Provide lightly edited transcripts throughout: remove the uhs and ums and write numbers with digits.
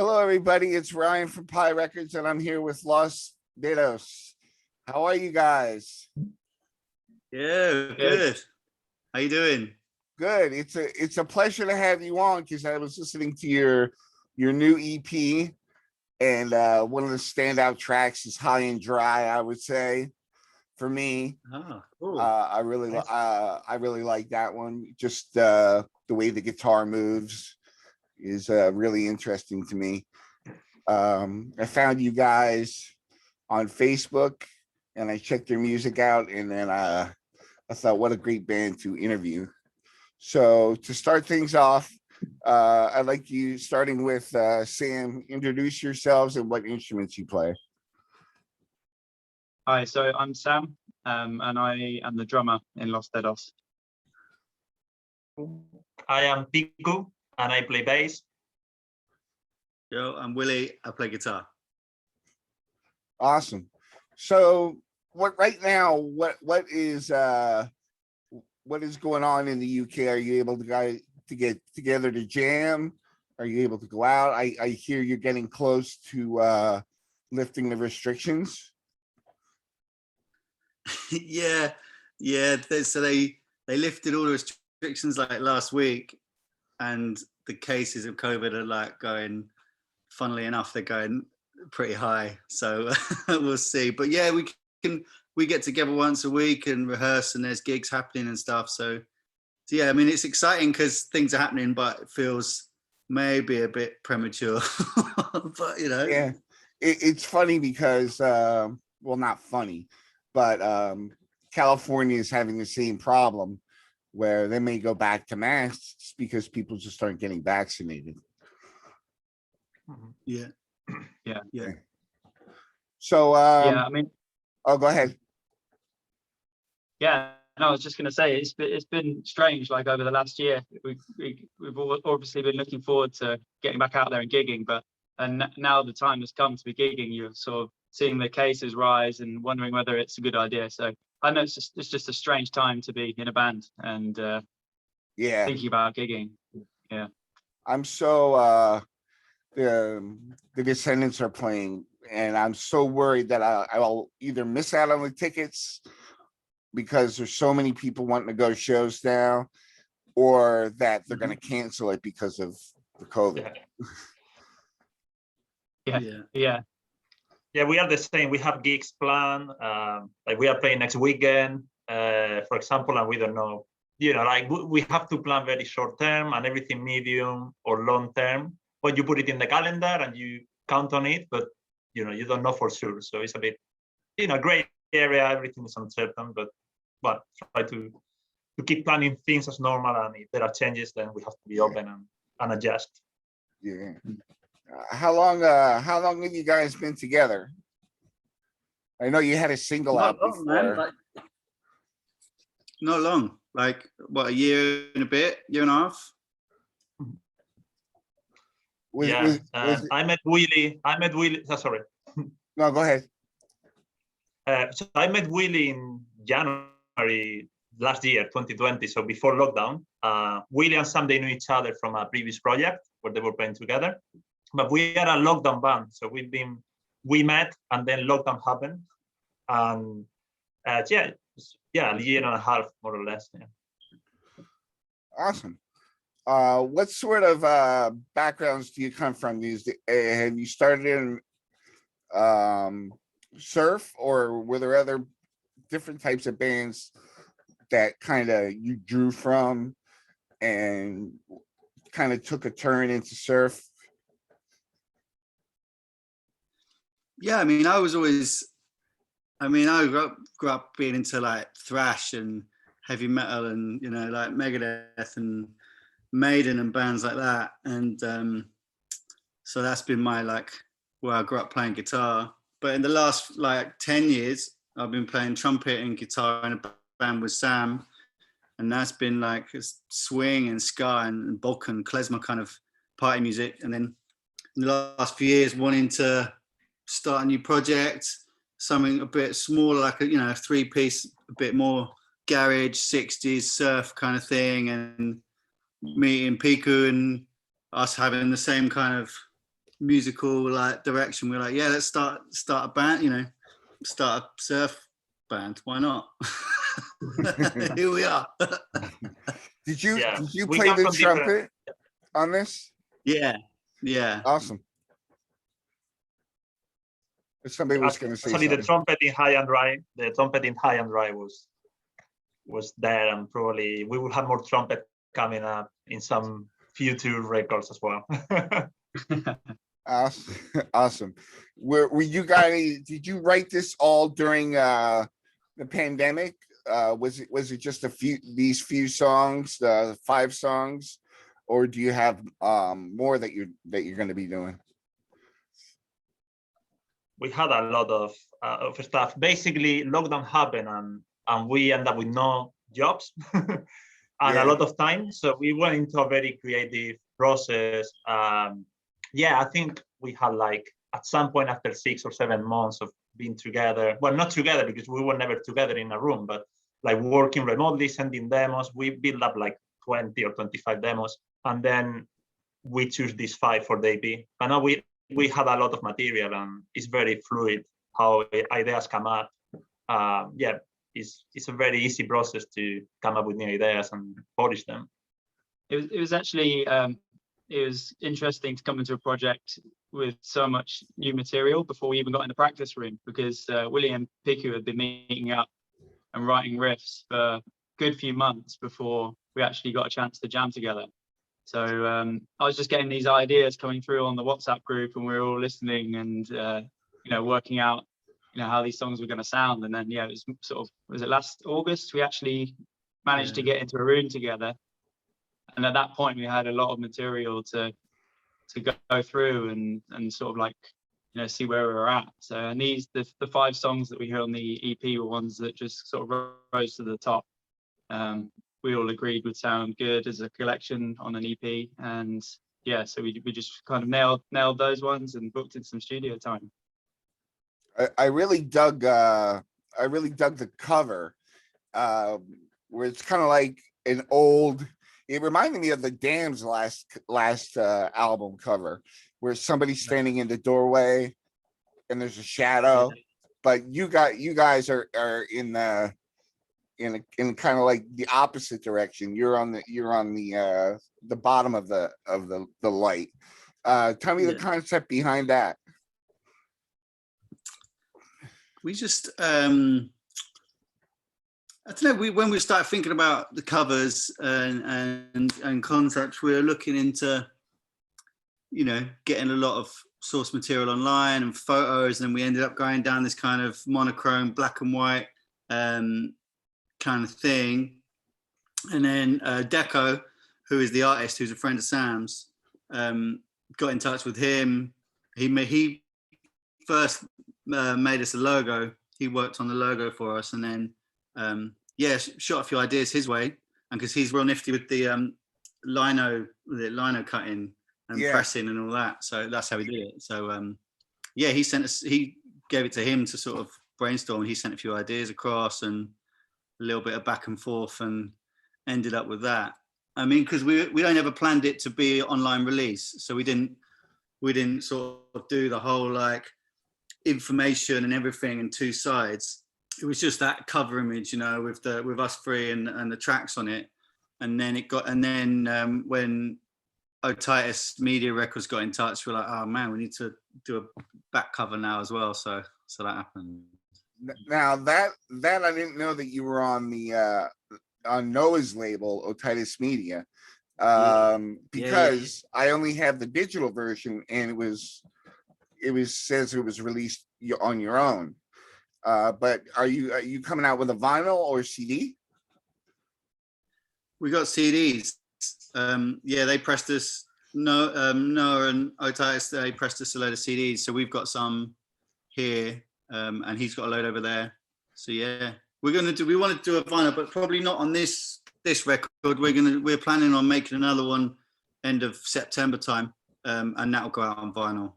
Hello, everybody. It's Ryan from Pi Records, and I'm here with Los Dedos. How are you guys? Yeah, good. How you doing? Good. It's a pleasure to have you on because I was listening to your new EP, and one of the standout tracks is "High and Dry." I would say, for me, Oh, cool. I really Nice. I really like that one. Just the way the guitar moves is really interesting to me. I found you guys on Facebook and I checked your music out, and then I thought, what a great band to interview. So to start things off, I'd like you, starting with Sam, introduce yourselves and what instruments you play. Hi, so I'm Sam, and I am the drummer in Los Dedos. I am Piku and I play bass. Yo, I'm Willie. I play guitar. Awesome. So what is going on in the UK? Are you able to get together to jam? Are you able to go out? I hear you're getting close to lifting the restrictions. yeah. So they lifted all the restrictions like last week, and the cases of COVID are like going. Funnily enough, they're going pretty high. So we'll see. But yeah, we get together once a week and rehearse, and there's gigs happening and stuff. So yeah, I mean, it's exciting because things are happening, but it feels maybe a bit premature. But Yeah, it's funny because well, not funny, but California is having the same problem where they may go back to masks because people just aren't getting vaccinated. Yeah. So Yeah, I mean, oh, go ahead. yeah, no, I was just going to say it's been strange. Like over the last year, we've obviously been looking forward to getting back out there and gigging, but now the time has come to be gigging. You're sort of seeing the cases rise and wondering whether it's a good idea. So I know it's just a strange time to be in a band and thinking about gigging. Yeah, I'm so the Descendants are playing, and I'm so worried that I'll either miss out on the tickets because there's so many people wanting to go to shows now, or that they're going to cancel it because of the COVID. Yeah, we are the same. We have gigs planned. Like we are playing next weekend, for example, and we don't know. Like we have to plan very short term and everything medium or long term. But you put it in the calendar and you count on it, but you don't know for sure. So it's a bit, gray area. Everything is uncertain, but try to keep planning things as normal. And if there are changes, then we have to be open and adjust. Yeah. How long have you guys been together? I know you had a single out before. Man, not long. Like what, a year and a bit, year and a half. I met Willie. Sorry. No, go ahead. So I met Willie in January last year, 2020. So before lockdown, Willie and Sam, they knew each other from a previous project where they were playing together. But we are a lockdown band, so we met and then lockdown happened, and a year and a half more or less. Yeah. Awesome. What sort of backgrounds do you come from? Have you started in surf, or were there other different types of bands that kind of you drew from and kind of took a turn into surf? Yeah, I mean, I grew up being into like thrash and heavy metal and like Megadeth and Maiden and bands like that, and so that's been my where I grew up playing guitar. But in the last 10 years, I've been playing trumpet and guitar in a band with Sam, and that's been like swing and ska and Balkan klezmer kind of party music. And then in the last few years, wanting to start a new project, something a bit smaller, like a 3-piece, a bit more garage 60s surf kind of thing, and meeting Piku and us having the same kind of musical like direction. We're like, yeah, let's start a band, you know, start a surf band. Why not? Here we are. Did Yeah, you we play come the from different- trumpet on this? Yeah. Awesome. Somebody was going to say Actually, the something. trumpet in High and Dry was there, and probably we will have more trumpet coming up in some future records as well. Awesome. Awesome. Were you guys, did you write this all during the pandemic? Was it just these few songs, 5 songs, or do you have more that you're going to be doing? We had a lot of stuff. Basically, lockdown happened, and we end up with no jobs and Yeah. a lot of time. So we went into a very creative process. Yeah, I think we had like at some point after 6 or 7 months of being together. Well, not together because we were never together in a room, but like working remotely, sending demos. We built up like 20 or 25 demos, and then we choose these 5 for the EP. But now we had a lot of material, and it's very fluid how ideas come up. Yeah, it's a very easy process to come up with new ideas and polish them. It was actually it was interesting to come into a project with so much new material before we even got in the practice room, because William Piku had been meeting up and writing riffs for a good few months before we actually got a chance to jam together. So I was just getting these ideas coming through on the WhatsApp group, and we were all listening and you know, working out, you know, how these songs were going to sound. And then, yeah, it was sort of, was it last August we actually managed to get into a room together, and at that point we had a lot of material to go through and sort of like, you know, see where we were at. So, and the 5 songs that we heard on the EP were ones that just sort of rose to the top. We all agreed would sound good as a collection on an EP, and yeah, so we just kind of nailed those ones and booked in some studio time. I really dug the cover, where it's kind of like an old. It reminded me of the Damned's last album cover, where somebody's standing in the doorway and there's a shadow, but you guys are in kind of like the opposite direction. You're on the bottom of the light. Tell me the concept behind that. We just I don't know, when we started thinking about the covers and concepts, we were looking into, you know, getting a lot of source material online and photos, and we ended up going down this kind of monochrome black and white kind of thing. And then Deco, who is the artist, who's a friend of Sam's, got in touch with him. He first made us a logo. He worked on the logo for us, and then shot a few ideas his way, and because he's real nifty with the lino cutting and pressing and all that, so that's how we did it. So he gave it to him to sort of brainstorm, and he sent a few ideas across and a little bit of back and forth, and ended up with that. I mean, because we don't ever planned it to be online release, so we didn't sort of do the whole like information and everything in 2 sides. It was just that cover image, you know, with us 3 and the tracks on it. And then when Otitis Media Records got in touch, we're like, oh man, we need to do a back cover now as well. So that happened. Now that I didn't know that you were on the on Noah's label, Otitis Media, because I only have the digital version, and it says it was released on your own. But are you coming out with a vinyl or CD? We got CDs. They pressed us. Noah and Otitis, they pressed us a load of CDs. So we've got some here, and he's got a load over there. So yeah, we want to do a vinyl, but probably not on this record. We're planning on making another one end of September time, and that'll go out on vinyl.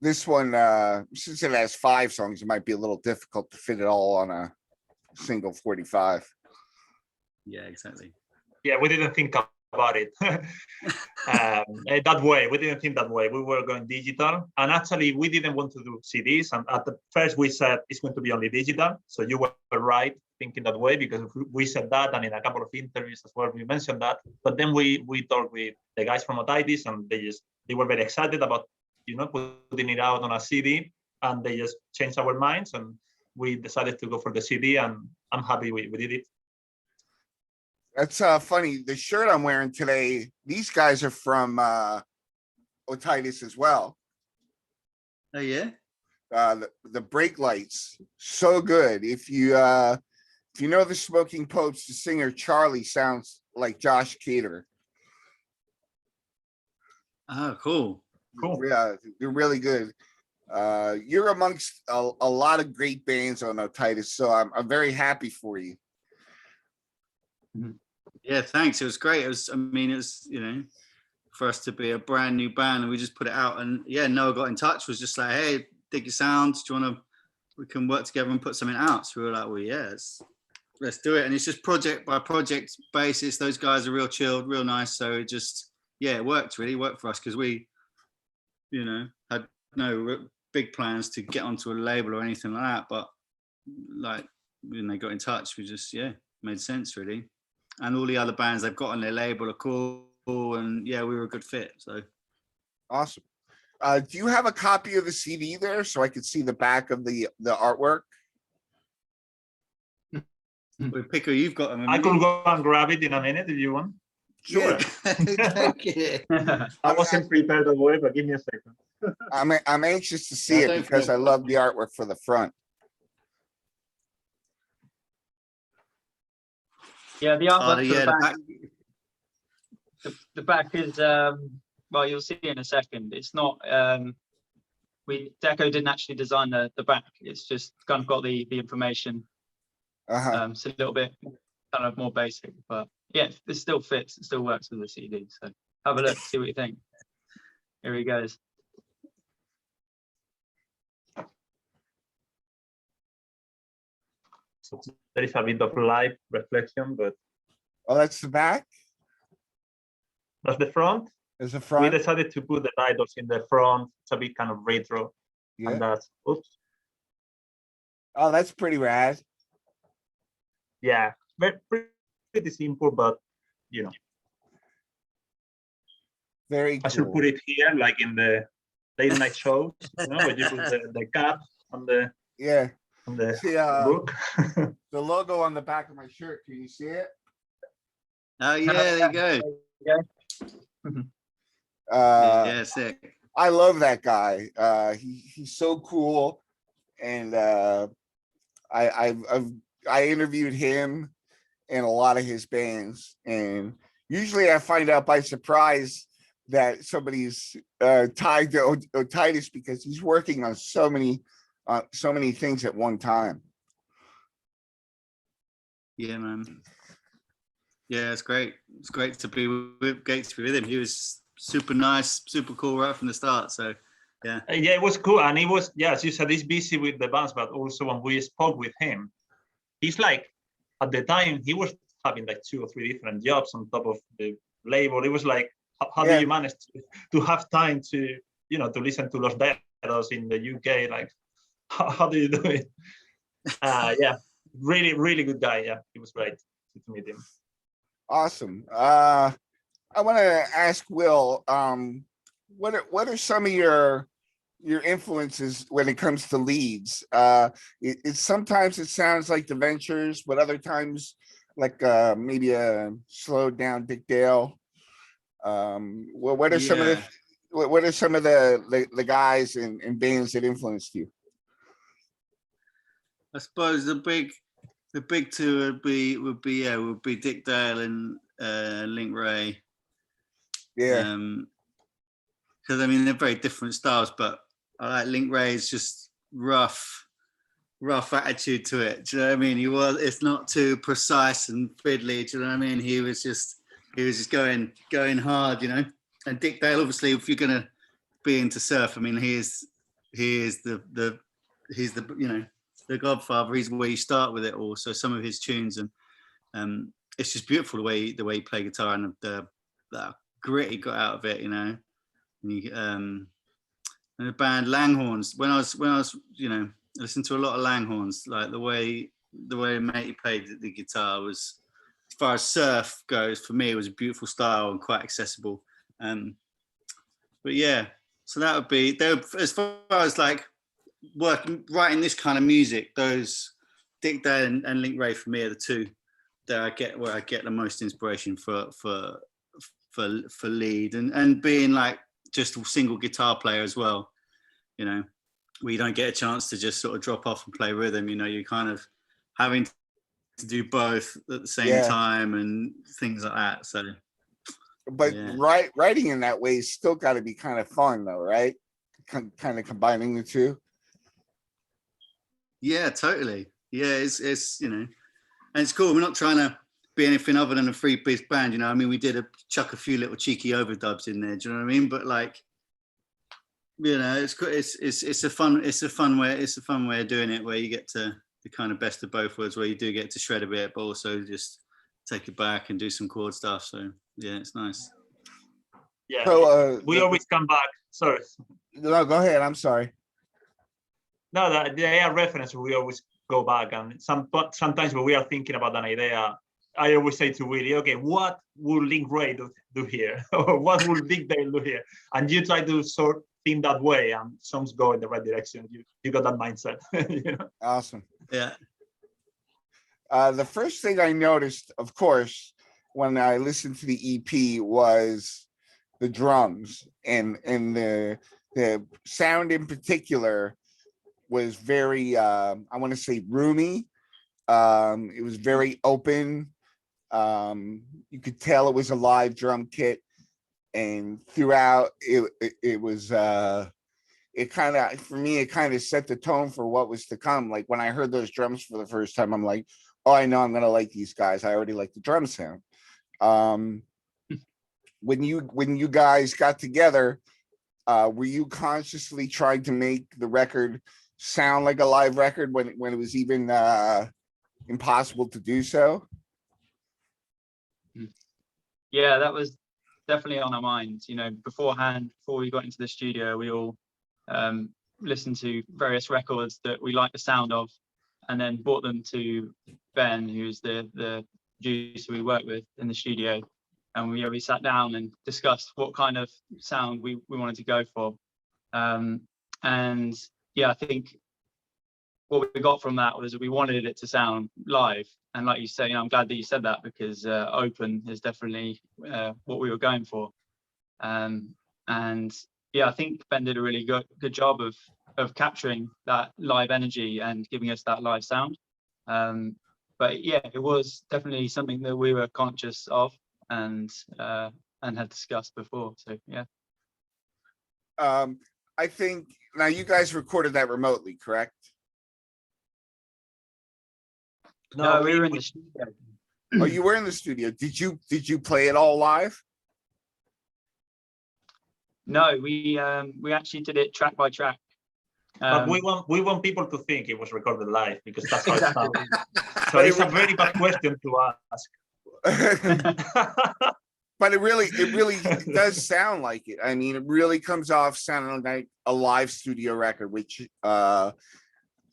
This one, since it has 5 songs, it might be a little difficult to fit it all on a single 45. Yeah, exactly. Yeah, we didn't think about it that way. We didn't think that way. We were going digital, and actually we didn't want to do CDs. And at the first we said it's going to be only digital. So you were right thinking that way, because we said that, and in a couple of interviews as well we mentioned that. But then we talked with the guys from Otitis, and they were very excited about putting it out on a CD, and they just changed our minds, and we decided to go for the CD, and I'm happy we did it. That's funny. The shirt I'm wearing today, these guys are from Otitis as well. Oh yeah. The brake lights, so good. If you know the Smoking Popes, the singer Charlie sounds like Josh Cater. Oh, cool. Cool. Yeah, they're really good. You're amongst a lot of great bands on Otitis, so I'm very happy for you. Yeah, thanks. It was great. It was for us to be a brand new band, and we just put it out. And yeah, Noah got in touch, was just like, hey, dig your sounds. Do you want to? We can work together and put something out. So we were like, well, yeah, let's do it. And it's just project by project basis. Those guys are real chilled, real nice. So it just, yeah, it worked for us, because we, had no big plans to get onto a label or anything like that. But like when they got in touch, we just, made sense really. And all the other bands they've got on their label are cool, and yeah, we were a good fit. So Awesome. Do you have a copy of the CD there so I could see the back of the artwork? with Pico, you've got them. I could go and grab it in a minute if you want. Sure. Thank you. I wasn't prepared that way, but give me a second. I'm anxious to see it because I love the artwork for the front. Yeah, the artwork for the back. the back is well, you'll see in a second. It's not Deco didn't actually design the back. It's just kind of got the information. It's a little bit kind of more basic, but yeah, it still fits. It still works with the CD. So have a look, see what you think. Here he goes. So there is a bit of light reflection, but Oh, that's the back? that's the front. There's the We front? decided to put the titles in the front. It's a bit kind of retro, Yeah. and that's oops. Oh, that's pretty rad. Yeah, pretty simple, but Very I should cool. put it here, like in the late night shows, where you put the cap on the Yeah. See, book. the logo on the back of my shirt. Can you see it? Oh yeah, there you go. Yeah, sick. I love that guy. He's so cool, and I interviewed him and a lot of his bands, and usually I find out by surprise that somebody's tied to Otitis because he's working on so many things at one time. Yeah, man. Yeah, it's great. It's great to be with Gates, to be with him. He was super nice, super cool right from the start. So yeah, it was cool, and he was, as you said, he's busy with the bands, but also when we spoke with him, he's like, at the time he was having like 2 or 3 different jobs on top of the label. It was like, how do you manage to have time to to listen to Los Dedos in the UK? Like, how do you do it? Yeah, really good guy. Yeah, it was great to meet him. Awesome. I want to ask Will, what are some of your influences when it comes to leads? Sometimes it sounds like the Ventures, but other times like maybe a slowed down Dick Dale. What are some of the guys and bands that influenced you? I suppose the big two would be Dick Dale and Link Ray. Yeah. Because I mean they're very different styles, but I like Link Ray's just rough attitude to it. Do you know what I mean? It's not too precise and fiddly. Do you know what I mean? He was just going hard, And Dick Dale, obviously, if you're gonna be into surf, I mean, he is the the godfather. He's where you start with it all. So some of his tunes and it's just beautiful the way he played guitar and the that grit he got out of it, you know. And the band Langhorns. When I was, you know, I listened to a lot of Langhorns. Like the way Matey played the guitar was, as far as surf goes, for me, it was a beautiful style and quite accessible. But yeah, so that would be there. As far as like writing this kind of music, those Dick Dale and Link Ray for me are the two that I get the most inspiration for lead, and being like just a single guitar player as well, you know, where you don't get a chance to just sort of drop off and play rhythm, you know, you're kind of having to do both at the same time and things like that. So but writing in that way is still got to be kind of fun though, right? Kind of combining the two. Yeah, totally. Yeah, it's you know, and it's cool. We're not trying to be anything other than a 3-piece band, you know. I mean, we did chuck a few little cheeky overdubs in there. Do you know what I mean? But like, you know, it's a fun way of doing it, where you get to the kind of best of both worlds, where you do get to shred a bit, but also just take it back and do some chord stuff. So yeah, it's nice. Yeah. So We always come back. Sorry. No, go ahead. I'm sorry. No, the AI reference, we always go back, and sometimes when we are thinking about an idea, I always say to Willie, okay, what would Link Ray do here? Or what would Dick Dale do here? And you try to sort think that way, and songs go in the right direction. You got that mindset. You know? Awesome. Yeah. The first thing I noticed, of course, when I listened to the EP was the drums, and the sound in particular was very I want to say roomy. It was very open. You could tell it was a live drum kit, and throughout it was it kind of, for me, it kind of set the tone for what was to come. Like when I heard those drums for the first time, I'm like, oh, I know I'm gonna like these guys. I already like the drum sound. When you guys got together, were you consciously trying to make the record sound like a live record when it was even impossible to do so? Yeah, that was definitely on our minds. You know, beforehand, before we got into the studio, we all listened to various records that we liked the sound of, and then brought them to Ben, who's the producer we work with in the studio. And we sat down and discussed what kind of sound we wanted to go for. And yeah, I think what we got from that was we wanted it to sound live. And like you say, you know, I'm glad that you said that, because open is definitely what we were going for. And yeah, I think Ben did a really good job of capturing that live energy and giving us that live sound. But yeah, it was definitely something that we were conscious of and had discussed before. So yeah. I think now you guys recorded that remotely, correct? No, we were in the studio. Oh, you were in the studio. Did you play it all live? No, we actually did it track by track. But we want people to think it was recorded live, because that's how Exactly. it sounds. So it's a very bad question to ask. But it really does sound like it. I mean, it really comes off sounding like a live studio record, which I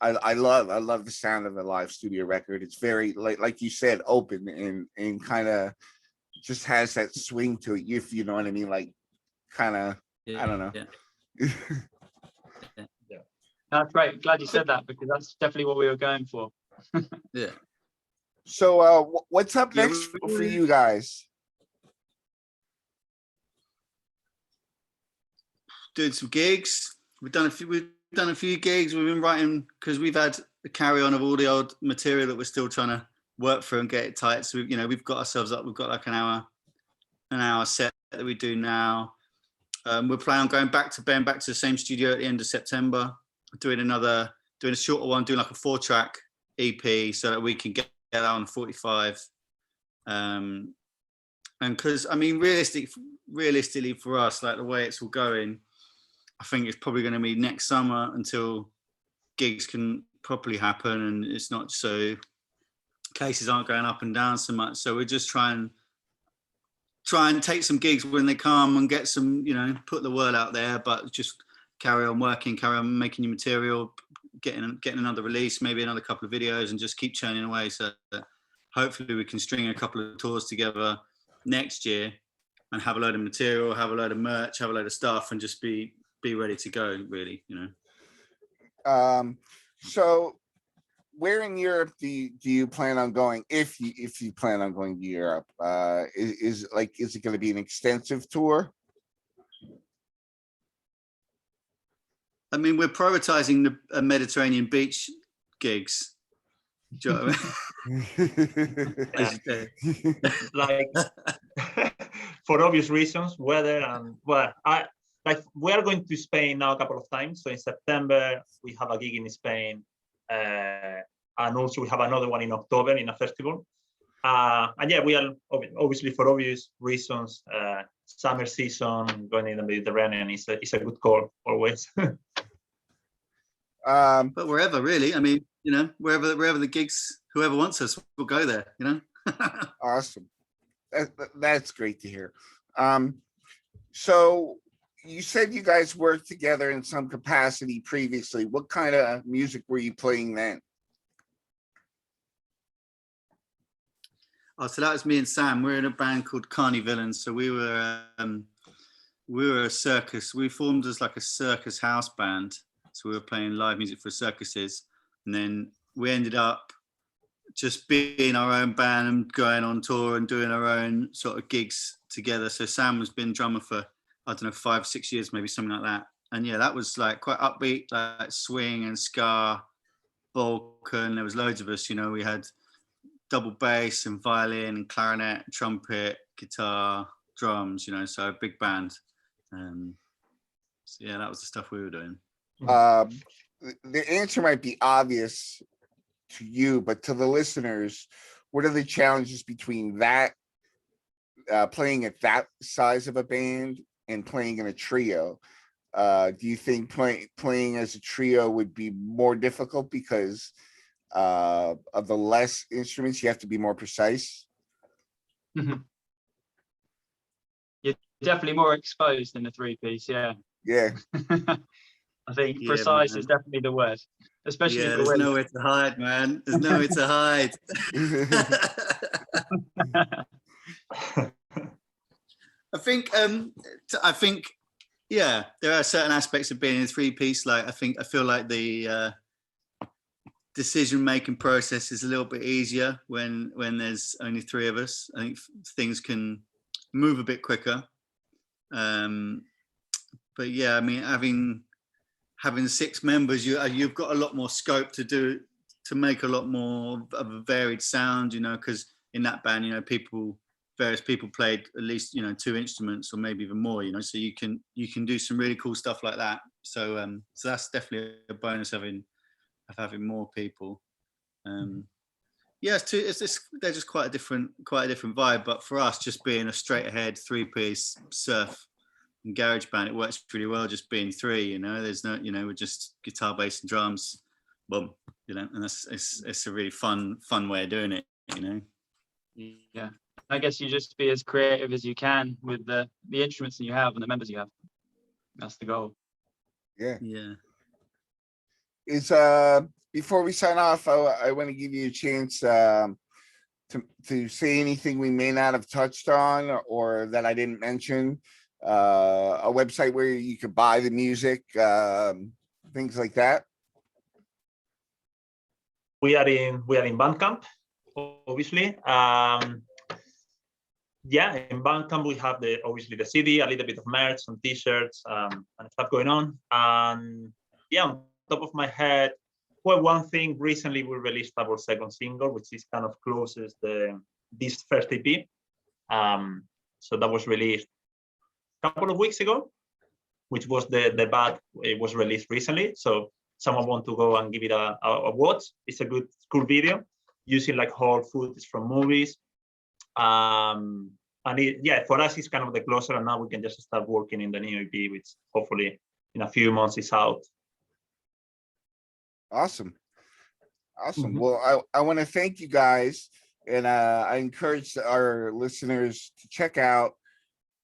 love. I love the sound of a live studio record. It's very, like you said, open and kind of just has that swing to it, if you know what I mean. Like kind of, I don't know. Yeah. Yeah. That's great. Glad you said that, because that's definitely what we were going for. Yeah. So what's up next for you guys? Doing some gigs. We've done a few gigs. We've been writing, because we've had the carry on of all the old material that we're still trying to work through and get it tight. So we've got ourselves up. We've got like an hour set that we do now. We're planning on going back to the same studio at the end of September, doing a shorter one, doing like a 4-track EP, so that we can get that on 45. And because I mean, realistically for us, like the way it's all going, I think it's probably going to be next summer until gigs can properly happen, and it's not so cases aren't going up and down so much. So we're just trying try and take some gigs when they come and get some, you know, put the word out there, but just carry on working, carry on making new material, getting another release, maybe another couple of videos, and just keep churning away, so that hopefully we can string a couple of tours together next year and have a load of material, have a load of merch, have a load of stuff, and just be ready to go, really, you know. So where in Europe do you plan on going, if you plan on going to Europe? Is it going to be an extensive tour? I mean, we're prioritizing the Mediterranean beach gigs. Do you know what I mean? Like for obvious reasons, weather and we are going to Spain now a couple of times. So in September we have a gig in Spain, and also we have another one in October in a festival. And yeah, we are obviously, for obvious reasons, summer season going in the Mediterranean is a good call always. But wherever, really. I mean, you know, wherever the gigs, whoever wants us, we'll go there, you know. Awesome. That's great to hear. So you said you guys worked together in some capacity previously. What kind of music were you playing then? Oh, so that was me and Sam. We're in a band called Carny Villains. So we were a circus. We formed as like a circus house band. So we were playing live music for circuses, and then we ended up just being our own band and going on tour and doing our own sort of gigs together. So Sam has been drummer for, I don't know, 5 or 6 years, maybe something like that. And yeah, that was like quite upbeat, like swing and ska, Balkan. There was loads of us, you know. We had double bass and violin and clarinet, trumpet, guitar, drums, you know, so a big band. So yeah, that was the stuff we were doing. The answer might be obvious to you, but to the listeners, what are the challenges between that playing at that size of a band and playing in a trio? Do you think playing as a trio would be more difficult because of the less instruments? You have to be more precise. You're definitely more exposed in the 3-piece, yeah. Yeah. I think Yeah, precise man. is definitely the word, especially Yeah, for there's women. nowhere to hide, man. There's nowhere to hide. I think, yeah, there are certain aspects of being in a 3-piece. Like, I feel like the decision-making process is a little bit easier when there's only 3 of us. I think things can move a bit quicker. But yeah, I mean, having 6 members, you've got a lot more scope to make a lot more of a varied sound, you know, because in that band, you know, various people played at least, you know, 2 instruments or maybe even more, you know, so you can do some really cool stuff like that. So so that's definitely a bonus of having more people. Yeah, they're just quite a different vibe. But for us, just being a straight ahead 3-piece surf and garage band, it works really well just being 3, you know. There's no, you know, we're just guitar, bass and drums, boom, you know, and it's a really fun way of doing it, you know. Yeah, I guess you just be as creative as you can with the instruments that you have and the members you have. That's the goal. Yeah. Is before we sign off, I want to give you a chance to say anything we may not have touched on or that I didn't mention. A website where you could buy the music, things like that. We are in Bandcamp, obviously. Yeah, in Bandcamp we have obviously the CD, a little bit of merch, some t-shirts, and stuff going on. And yeah, on top of my head, well, one thing, recently we released our 2nd single, which is kind of closes this first EP. So that was released a couple of weeks ago, which was the bad. It was released recently, so someone want to go and give it a watch. It's a cool video using like whole footage from movies. And yeah, for us, it's kind of the closer, and now we can just start working in the new EP, which hopefully in a few months is out. Awesome. Well, I want to thank you guys, And I encourage our listeners to check out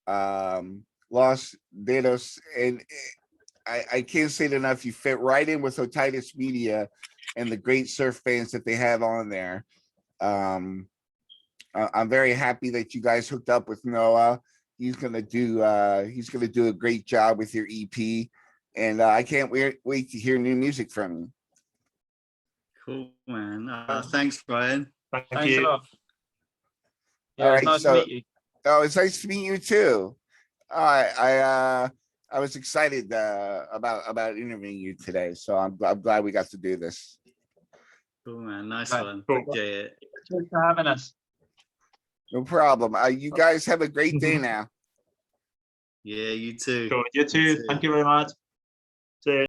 Los Dedos. And I can't say it enough. You fit right in with Otitis Media and the great surf bands that they have on there. I'm very happy that you guys hooked up with Noah. He's gonna do a great job with your EP, and I can't wait to hear new music from you. Cool, man. Thanks, Brian. Thank Thanks a you. lot. Yeah, All it's right, nice so- to meet you. Oh, it's nice to meet you too. I was excited about interviewing you today, so I'm glad we got to do this. Cool, man. Nice Right. one. Cool. Appreciate it. Thanks for having us. No problem. You guys have a great day now. Yeah, you too. Cool. You too. too. Thank you very much. See you.